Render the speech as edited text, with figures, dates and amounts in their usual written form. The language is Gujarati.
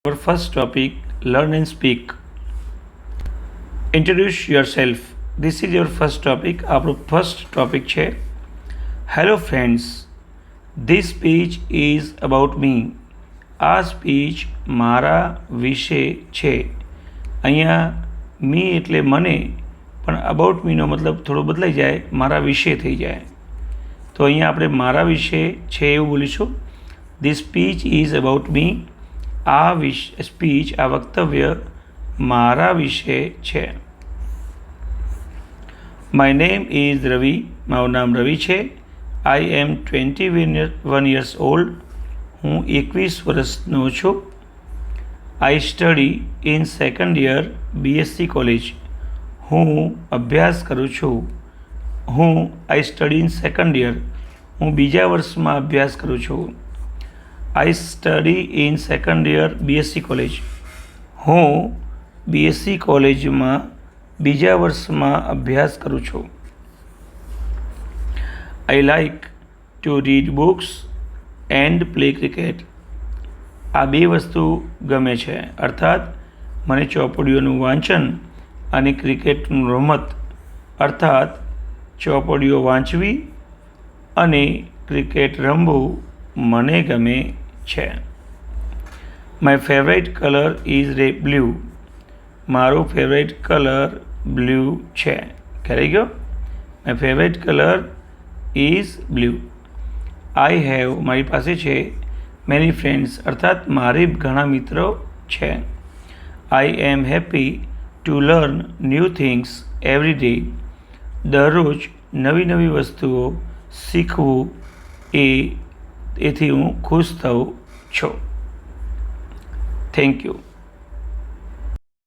Our first topic, learn and speak. Introduce yourself. This is your first topic. Our first topic છે. Hello friends. This speech is about me. આ સ્પીચ મારા વિશે છે. અહીંયા મી એટલે મને, પણ અબાઉટ મીનો મતલબ થોડો બદલાઈ જાય, મારા વિશે થઈ જાય. તો અહીંયા આપણે મારા વિશે છે એવું બોલીશું. This speech is about me. આ સ્પીચ, આ વક્તવ્ય મારા વિશે છે. માય નેમ ઇઝ રવિ. મારું નામ રવિ છે. I M 21 years old. હું 21 વર્ષનો છું. I study in second year BSc college. હું અભ્યાસ કરું છું. I study in second year. હું બીજા વર્ષમાં અભ્યાસ કરું છું. I study in second year BSc college. હું BSc કોલેજમાં બીજા વર્ષમાં અભ્યાસ કરું છું. I like to read books and play cricket. આ બે વસ્તુ ગમે છે, અર્થાત મને ચોપડીઓનું વાંચન અને ક્રિકેટનું રમત, અર્થાત ચોપડીઓ વાંચવી અને ક્રિકેટ રમવું મને ગમે છે. My favourite colour is blue. મારો ફેવરેટ કલર બ્લુ છે. ખ્યાલ ગયો? My favourite colour is blue. I have, મારી પાસે છે, મેની ફ્રેન્ડ્સ, અર્થાત મારે ઘણા મિત્રો છે. I am happy to learn new things every day. દરરોજ નવી નવી વસ્તુઓ શીખવું એથી હું ખુશ થઉં છું. Thank you.